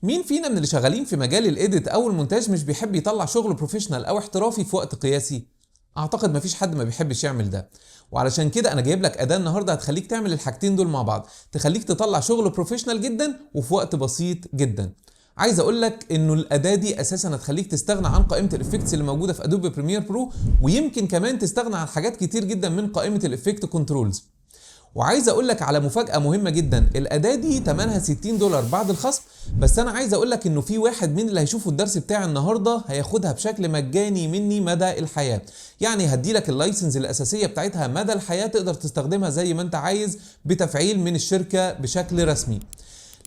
مين فينا من اللي شغالين في مجال الايديت او المونتاج مش بيحب يطلع شغل بروفيشنال او احترافي في وقت قياسي؟ اعتقد مفيش حد ما بيحبش يعمل ده. وعلشان كده انا جايب لك اداة النهارده هتخليك تعمل الحاجتين دول مع بعض، تخليك تطلع شغل بروفيشنال جدا وفي وقت بسيط جدا. عايز اقول لك انه الاداة دي اساسا هتخليك تستغنى عن قائمة الافكتس اللي موجودة في ادوبي بريمير برو، ويمكن كمان تستغنى عن حاجات كتير جدا من قائمة الافكت كنترولز. وعايز اقول لك على مفاجأة مهمة جدا، الأداة دي تمنها $60 بعد الخصم، بس أنا عايز أقول لك إنه في واحد من اللي هيشوفوا الدرس بتاعي النهاردة هياخدها بشكل مجاني مني مدى الحياة. يعني هدي لك اللايسنس الأساسية بتاعتها مدى الحياة، تقدر تستخدمها زي ما أنت عايز بتفعيل من الشركة بشكل رسمي.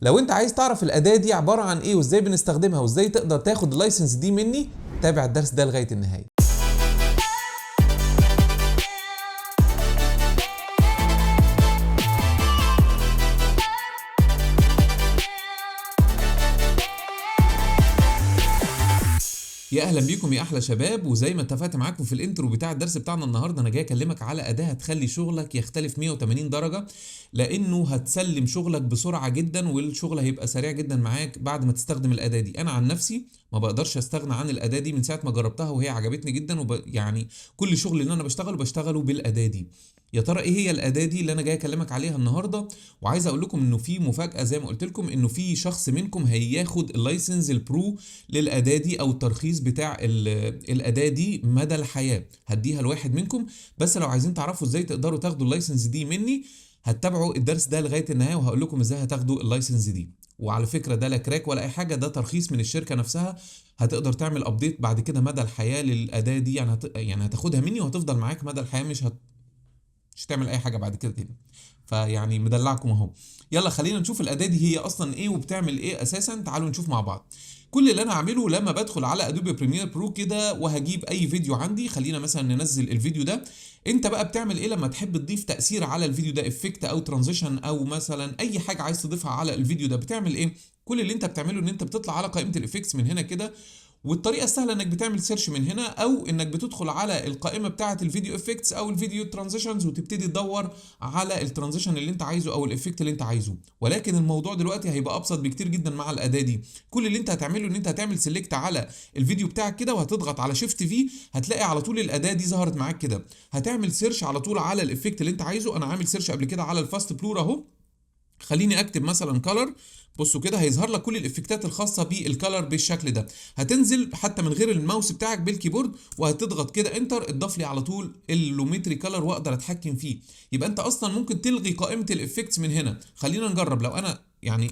لو أنت عايز تعرف الأداة دي عبارة عن إيه وإزاي بنستخدمها وإزاي تقدر تاخد اللايسنس دي مني، تابع الدرس ده لغاية النهاية. يا اهلا بيكم يا احلى شباب، وزي ما اتفقت معاكم في الانترو بتاع الدرس بتاعنا النهارده، انا جاي اكلمك على اداه هتخلي شغلك يختلف 180 درجه، لانه هتسلم شغلك بسرعه جدا والشغل هيبقى سريع جدا معاك بعد ما تستخدم الاداه دي. انا عن نفسي ما بقدرش استغنى عن الاداه دي من ساعه ما جربتها وهي عجبتني جدا، يعني كل شغل اللي انا بشتغله بالاداه دي. يا ترى ايه هي الاداه دي اللي انا جاي اكلمك عليها النهارده؟ وعايز اقول لكم انه في مفاجاه، زي ما قلت لكم انه في شخص منكم هياخد اللايسنس البرو للاداه دي او الترخيص بتاع الاداه دي مدى الحياه. هديها لواحد منكم، بس لو عايزين تعرفوا ازاي تقدروا تاخدوا اللايسنس دي مني هتتابعوا الدرس ده لغايه النهايه، وهقول لكم ازاي هتاخدوا اللايسنس دي. وعلى فكره ده لا كراك ولا اي حاجه، ده ترخيص من الشركه نفسها، هتقدر تعمل ابديت بعد كده مدى الحياه للاداه دي. يعني هتاخدها مني وهتفضل معاك مدى الحياه، مش هتعمل اي حاجه بعد كده تاني. فيعني مدلعكم اهو. يلا خلينا نشوف الاداه دي هي اصلا ايه وبتعمل ايه اساسا. تعالوا نشوف مع بعض. كل اللي انا هعمله لما بدخل على ادوبي بريمير برو كده وهجيب اي فيديو عندي، خلينا مثلا ننزل الفيديو ده. انت بقى بتعمل ايه لما تحب تضيف تاثير على الفيديو ده، افكت او ترانزيشن او مثلا اي حاجه عايز تضيفها على الفيديو ده؟ بتعمل ايه؟ كل اللي انت بتعمله ان انت بتطلع على قائمه الافكتس من هنا كده، والطريقه السهله انك بتعمل سيرش من هنا، او انك بتدخل على القائمه بتاعه الفيديو افكتس او الفيديو ترانزيشنز وتبتدي تدور على الترانزيشن اللي انت عايزه او الافكت اللي انت عايزه. ولكن الموضوع دلوقتي هيبقى ابسط بكتير جدا مع الاداه دي. كل اللي انت هتعمله ان انت هتعمل سيلكت على الفيديو بتاعك كده، وهتضغط على شيفت في، هتلاقي على طول الاداه دي ظهرت معاك كده. هتعمل سيرش على طول على الافكت اللي انت عايزه. انا عامل سيرش قبل كده على الفاست بلور اهو. خليني اكتب مثلا كلر. بصوا كده هيظهر لك كل الافكتات الخاصه بالكلر بالشكل ده. هتنزل حتى من غير الماوس بتاعك بالكيبورد وهتضغط كده انتر، اضاف لي على طول اللوميتري كلر واقدر اتحكم فيه. يبقى انت اصلا ممكن تلغي قائمه الافكتس من هنا. خلينا نجرب. لو انا يعني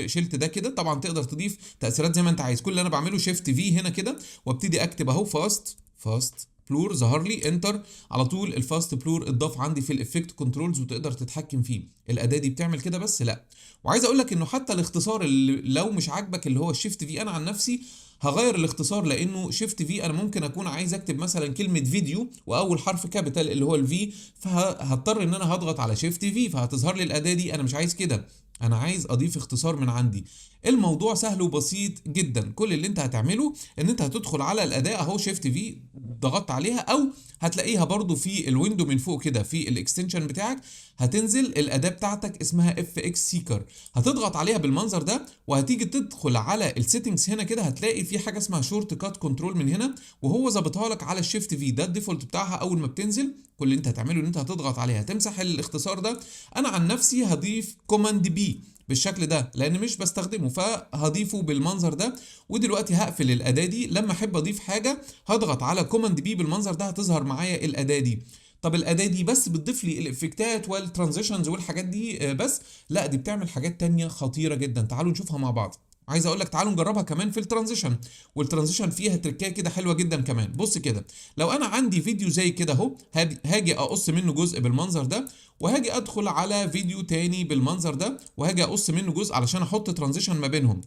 شلت ده كده، طبعا تقدر تضيف تاثيرات زي ما انت عايز. كل اللي انا بعمله شيفت في هنا كده وابتدي اكتب اهو فاست بلور، ظهر لي انتر على طول. الفاست بلور اتضاف عندي في الافكت كنترولز وتقدر تتحكم فيه. الاداه دي بتعمل كده بس لا. وعايز اقول لك انه حتى الاختصار اللي لو مش عاجبك اللي هو الشيفت في، انا عن نفسي هغير الاختصار، لانه شيفت في انا ممكن اكون عايز اكتب مثلا كلمه فيديو واول حرف كابيتال اللي هو الفي، فهضطر ان انا هضغط على شيفت في فهتظهر لي الاداه دي. انا مش عايز كده، انا عايز اضيف اختصار من عندي. الموضوع سهل وبسيط جدا. كل اللي انت هتعمله ان انت هتدخل على الاداه اهو، شيفت في ضغطت عليها، او هتلاقيها برضو في الويندو من فوق كده في الاكستنشن بتاعك. هتنزل الاداه بتاعتك اسمها اف اكس سيكر، هتضغط عليها بالمنظر ده وهتيجي تدخل على السيتنجز هنا كده. هتلاقي في حاجه اسمها شورت كات كنترول من هنا، وهو ظابطها لك على الشيفت في. ده الديفولت بتاعها اول ما بتنزل. كل اللي انت هتعمله ان انت هتضغط عليها تمسح الاختصار ده. انا عن نفسي هضيف كوماند بي بالشكل ده لان مش بستخدمه، فهضيفه بالمنظر ده. ودلوقتي هقفل الاداه دي. لما احب اضيف حاجه هضغط على كوماند بي بالمنظر ده، هتظهر معايا الاداه دي. طب الاداه دي بس بتضيف لي الافكتات والترانزيشنز والحاجات دي بس؟ لا، دي بتعمل حاجات تانية خطيره جدا. تعالوا نشوفها مع بعض. عايز اقول لك تعالوا نجربها كمان في الترانزيشن. والترانزيشن فيها تركايه كده حلوه جدا كمان. بص كده، لو انا عندي فيديو زي كده اهو، هاجي اقص منه جزء بالمنظر ده، وهاجي ادخل على فيديو تاني بالمنظر ده وهاجي اقص منه جزء علشان احط ترانزيشن ما بينهم.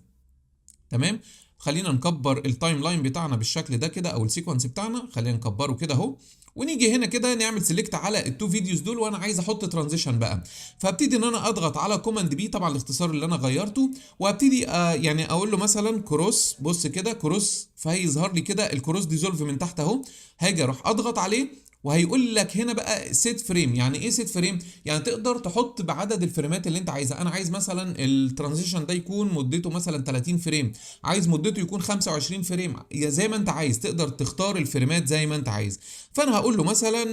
تمام. خلينا نكبر التايم لاين بتاعنا بالشكل ده كده، او السيكونس بتاعنا خلينا نكبره كده اهو. ونيجي هنا كده نعمل سيلكت على التو فيديوز دول، وانا عايز احط ترانزيشن بقى. فابتدي ان انا اضغط على كوماند بي، طبعا الاختصار اللي انا غيرته، وابتدي يعني اقول له مثلا كروس. بص كده كروس، فهيظهر لي كده الكروس ديزولف من تحت اهو. هاجي اروح اضغط عليه وهيقول لك هنا بقى سيت فريم. يعني ايه سيت فريم؟ يعني تقدر تحط بعدد الفريمات اللي انت عايزها. انا عايز مثلا الترانزيشن ده يكون مدته مثلا 30 فريم، عايز مدته يكون 25 فريم، يا زي ما انت عايز تقدر تختار الفريمات زي ما انت عايز. فانا هقول له مثلا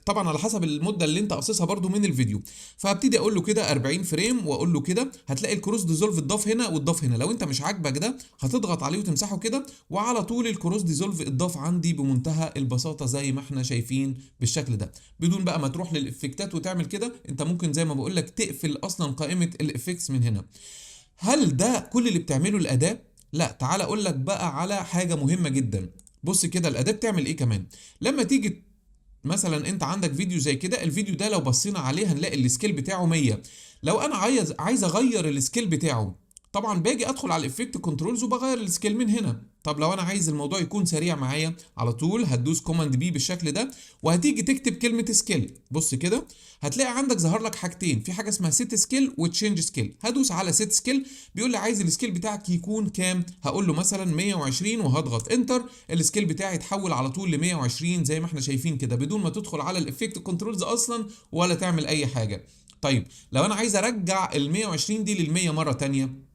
طبعا على حسب المده اللي انت قاصصها برده من الفيديو، فهبتدي اقول له كده 40 فريم واقول له كده. هتلاقي الكروس ديزولف اتضاف هنا واتضاف هنا. لو انت مش عاجبك ده هتضغط عليه وتمسحه كده، وعلى طول الكروس ديزولف اتضاف عندي بمنتهى البساطه زي ما احنا شايفين بالشكل ده، بدون بقى ما تروح للافكتات وتعمل كده. انت ممكن زي ما بقول لك تقفل اصلا قائمه الافكتس من هنا. هل ده كل اللي بتعمله الاداه؟ لا، تعال اقول لك بقى على حاجه مهمه جدا. بص كده الاداه بتعمل ايه كمان. لما تيجي مثلا انت عندك فيديو زي كده، الفيديو ده لو بصينا عليه هنلاقي السكيل بتاعه 100. لو انا عايز اغير السكيل بتاعه، طبعا باجي ادخل على الافكت كنترولز وبغير السكيل من هنا. طب لو انا عايز الموضوع يكون سريع معايا، على طول هتدوس كوماند بي بالشكل ده وهتيجي تكتب كلمه سكيل. بص كده هتلاقي عندك ظهر لك حاجتين، في حاجه اسمها سيت سكيل وتشينج سكيل. هدوس على سيت سكيل، بيقول لي عايز السكيل بتاعك يكون كام، هقول له مثلا 120 وهضغط انتر. السكيل بتاعي يتحول على طول ل 120 زي ما احنا شايفين كده، بدون ما تدخل على الافكت كنترولز اصلا ولا تعمل اي حاجه. طيب لو انا عايز ارجع ال 120 دي لل 100 مره تانية،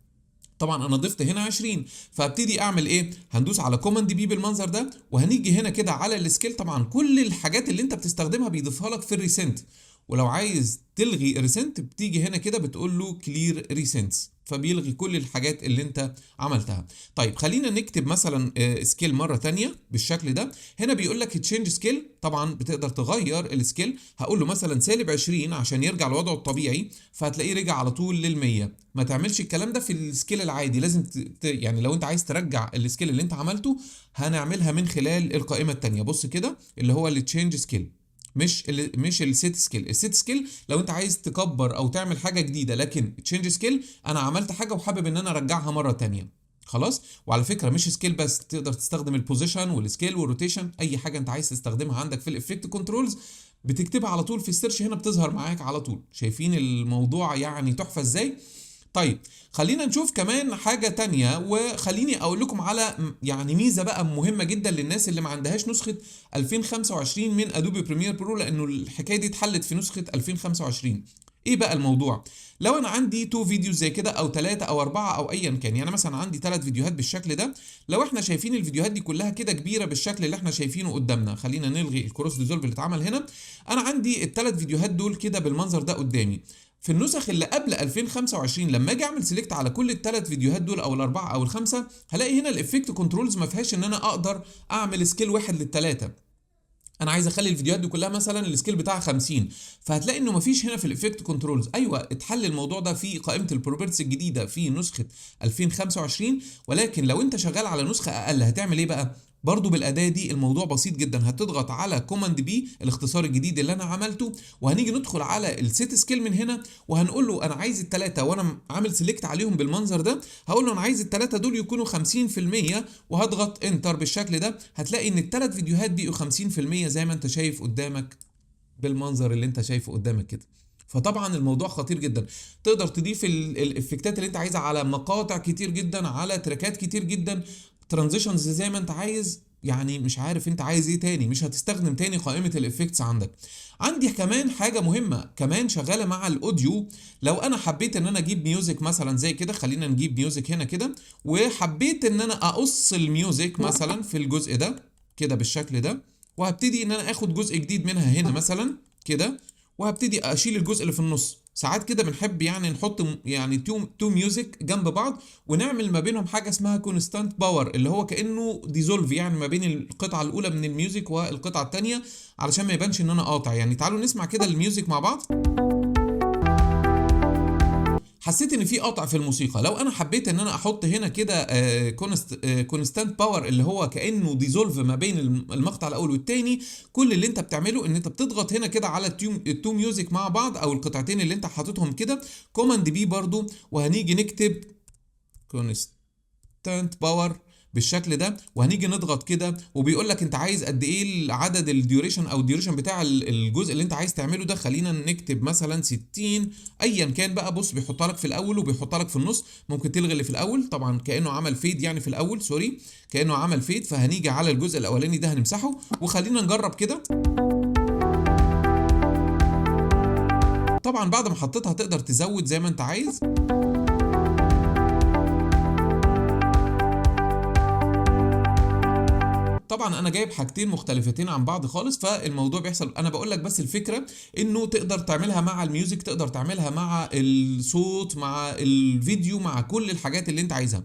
طبعا انا ضفت هنا 20، فابتدي اعمل ايه؟ هندوس على كوماند بي بالمنظر ده، وهنيجي هنا كده على السكيل. طبعا كل الحاجات اللي انت بتستخدمها بيضيفها لك في الريسنت، ولو عايز تلغي الريسنت بتيجي هنا كده بتقول له كلير ريسنتس، فبيلغي كل الحاجات اللي انت عملتها. طيب خلينا نكتب مثلا سكيل مره تانية بالشكل ده. هنا بيقول لك تشينج سكيل، طبعا بتقدر تغير السكيل. هقول له مثلا -20 عشان يرجع لوضعه الطبيعي، فهتلاقيه رجع على طول لل100. ما تعملش الكلام ده في السكيل العادي، لازم يعني لو انت عايز ترجع السكيل اللي انت عملته هنعملها من خلال القائمه الثانيه. بص كده اللي هو التشينج سكيل، مش السيت سكيل. السيت سكيل لو انت عايز تكبر او تعمل حاجه جديده، لكن تشينج سكيل انا عملت حاجه وحابب ان انا ارجعها مره تانية. خلاص. وعلى فكره مش سكيل بس، تقدر تستخدم البوزيشن والسكيل والروتيشن، اي حاجه انت عايز تستخدمها عندك في الافكت كنترولز بتكتبها على طول في السيرش هنا بتظهر معاك على طول. شايفين الموضوع يعني تحفه ازاي؟ طيب خلينا نشوف كمان حاجة تانية، وخليني اقول لكم على يعني ميزة بقى مهمة جدا للناس اللي ما عندهاش نسخة 2025 من ادوبي بريمير برو، لانه الحكاية دي اتحلت في نسخة 2025. ايه بقى الموضوع؟ لو انا عندي 2 فيديوز زي كده او 3 او 4 او ايا كان، يعني مثلا عندي 3 فيديوهات بالشكل ده، لو احنا شايفين الفيديوهات دي كلها كده كبيره بالشكل اللي احنا شايفينه قدامنا، خلينا نلغي الكروس ديزولف اللي اتعمل هنا. انا عندي الثلاث فيديوهات دول كده بالمنظر ده قدامي. في النسخ اللي قبل 2025 لما اجي اعمل سيلكت على كل الثلاث فيديوهات دول او الاربعه او الخمسه، هلاقي هنا الافكت كنترولز ما فيهاش ان انا اقدر اعمل سكيل واحد للثلاثه. انا عايز اخلي الفيديوهات دي كلها مثلا السكيل بتاعها 50، فهتلاقي انه مفيش هنا في الافكت كنترولز. ايوه اتحل الموضوع ده في قائمه البروبرتيز الجديده في نسخه 2025، ولكن لو انت شغال على نسخه اقل هتعمل ايه بقى؟ برضو بالاداه دي الموضوع بسيط جدا. هتضغط على كوماند بي الاختصار الجديد اللي انا عملته، وهنيجي ندخل على السيت سكيل من هنا، وهنقول له انا عايز الثلاثه وانا عامل سيلكت عليهم بالمنظر ده. هقول له انا عايز الثلاثه دول يكونوا 50%، وهضغط انتر بالشكل ده. هتلاقي ان الثلاث فيديوهات بقوا 50% زي ما انت شايف قدامك بالمنظر اللي انت شايفه قدامك كده. فطبعا الموضوع خطير جدا. تقدر تضيف الافكتات اللي انت عايزها على مقاطع كتير جدا، على تراكات كتير جدا، ترانزيشنز زي ما انت عايز. يعني مش عارف انت عايز ايه تاني، مش هتستخدم تاني قائمة الافكتس عندك. عندي كمان حاجة مهمة كمان شغالة مع الاوديو. لو انا حبيت ان انا اجيب ميوزك مثلا زي كده، خلينا نجيب ميوزك هنا كده، وحبيت ان انا اقص الميوزك مثلا في الجزء ده كده بالشكل ده، وهبتدي ان انا اخد جزء جديد منها هنا مثلا كده، وهبتدي اشيل الجزء اللي في النص. ساعات كده بنحب يعني نحط يعني تو ميوزك جنب بعض، ونعمل ما بينهم حاجه اسمها كونستانت باور، اللي هو كانه ديزولف يعني ما بين القطعه الاولى من الميوزك والقطعه الثانيه، علشان ما يبانش ان انا قاطع. يعني تعالوا نسمع كده الميوزك مع بعض. حسيت ان في قطع في الموسيقى. لو انا حبيت ان انا احط هنا كده كونستانت باور اللي هو كانه ديزولف ما بين المقطع الاول والثاني، كل اللي انت بتعمله ان انت بتضغط هنا كده على التو ميوزك مع بعض او القطعتين اللي انت حاططهم كده، كوماند بي برضو، وهنيجي نكتب كونستانت باور بالشكل ده، وهنيجي نضغط كده، وبيقول لك انت عايز قد ايه عدد الديوريشن او الديوريشن بتاع الجزء اللي انت عايز تعمله ده. خلينا نكتب مثلا 60 ايا كان بقى. بص بيحطها لك في الاول وبيحطها لك في النص، ممكن تلغي اللي في الاول طبعا كانه عمل فيد يعني في الاول، سوري كانه عمل فيد. فهنيجي على الجزء الاولاني ده هنمسحه، وخلينا نجرب كده. طبعا بعد ما حطيتها تقدر تزود زي ما انت عايز. طبعا انا جايب حاجتين مختلفتين عن بعض خالص، فالموضوع بيحصل. انا بقول لك بس الفكره انه تقدر تعملها مع الميوزك، تقدر تعملها مع الصوت، مع الفيديو، مع كل الحاجات اللي انت عايزها.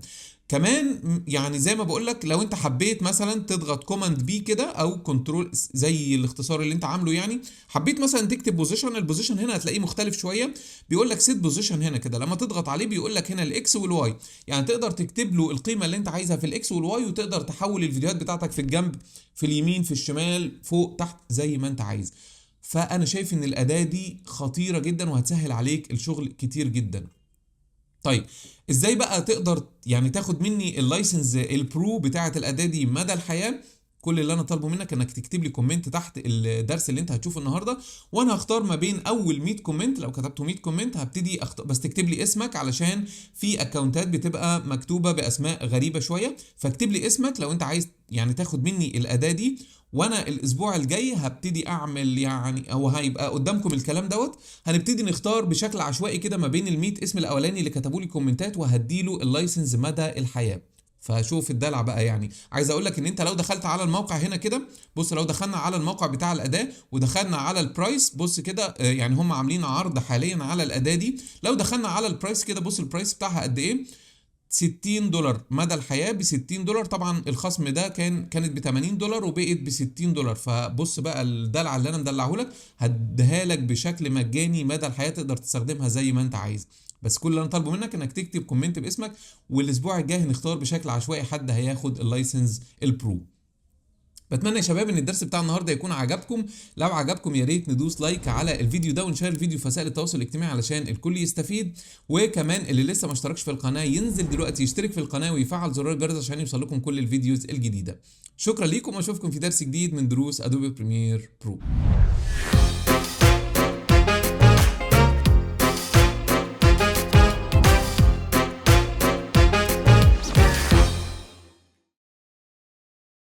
كمان يعني زي ما بقول لك، لو انت حبيت مثلا تضغط كوماند بي كده او كنترول زي الاختصار اللي انت عامله، يعني حبيت مثلا تكتب بوزيشن، البوزيشن هنا هتلاقيه مختلف شويه، بيقول لك سيت بوزيشن هنا كده، لما تضغط عليه بيقول لك هنا الاكس والواي، يعني تقدر تكتب له القيمه اللي انت عايزها في الاكس والواي، وتقدر تحول الفيديوهات بتاعتك في الجنب، في اليمين، في الشمال، فوق، تحت، زي ما انت عايز. فانا شايف ان الاداه دي خطيره جدا وهتسهل عليك الشغل كتير جدا. طيب ازاي بقى تقدر يعني تاخد مني اللايسنس البرو بتاعه الاداه دي مدى الحياه؟ كل اللي انا طالبه منك انك تكتب لي كومنت تحت الدرس اللي انت هتشوفه النهارده، وانا هختار ما بين اول 100 كومنت. لو كتبتوا 100 كومنت هبتدي بس تكتب لي اسمك، علشان في اكونتات بتبقى مكتوبه باسماء غريبه شويه، فاكتب لي اسمك لو انت عايز يعني تاخد مني الاداه دي. وانا الاسبوع الجاي هبتدي اعمل، يعني هو هيبقى قدامكم الكلام دوت، هنبتدي نختار بشكل عشوائي كده ما بين ال100 اسم الاولاني اللي كتبوا لي كومنتات، وهديله اللايسنس مدى الحياه. فشوف الدلع بقى. يعني عايز اقول لك ان انت لو دخلت على الموقع هنا كده، بص لو دخلنا على الموقع بتاع الاداه ودخلنا على البرايس، بص كده يعني هم عاملين عرض حاليا على الاداه دي. لو دخلنا على البرايس كده، بص البرايس بتاعها قد ايه، $60 مدى الحياة ب $60. طبعا الخصم ده كانت ب $80 وبقت ب $60. فبص بقى الدلعة اللي انا مدلعه لك، هديها لك بشكل مجاني مدى الحياة، تقدر تستخدمها زي ما انت عايز. بس كل اللي انا طالبه منك انك تكتب كومنت باسمك، والاسبوع الجاي هنختار بشكل عشوائي حد هياخد اللايسنس البرو. بتمنى يا شباب ان الدرس بتاع النهارده يكون عجبكم. لو عجبكم يا ريت ندوس لايك على الفيديو ده، ونشير الفيديو في وسائل التواصل الاجتماعي علشان الكل يستفيد. وكمان اللي لسه ما اشتركش في القناه ينزل دلوقتي يشترك في القناه ويفعل زرار الجرس عشان يوصل لكم كل الفيديوز الجديده. شكرا ليكم واشوفكم في درس جديد من دروس ادوبي بريمير برو.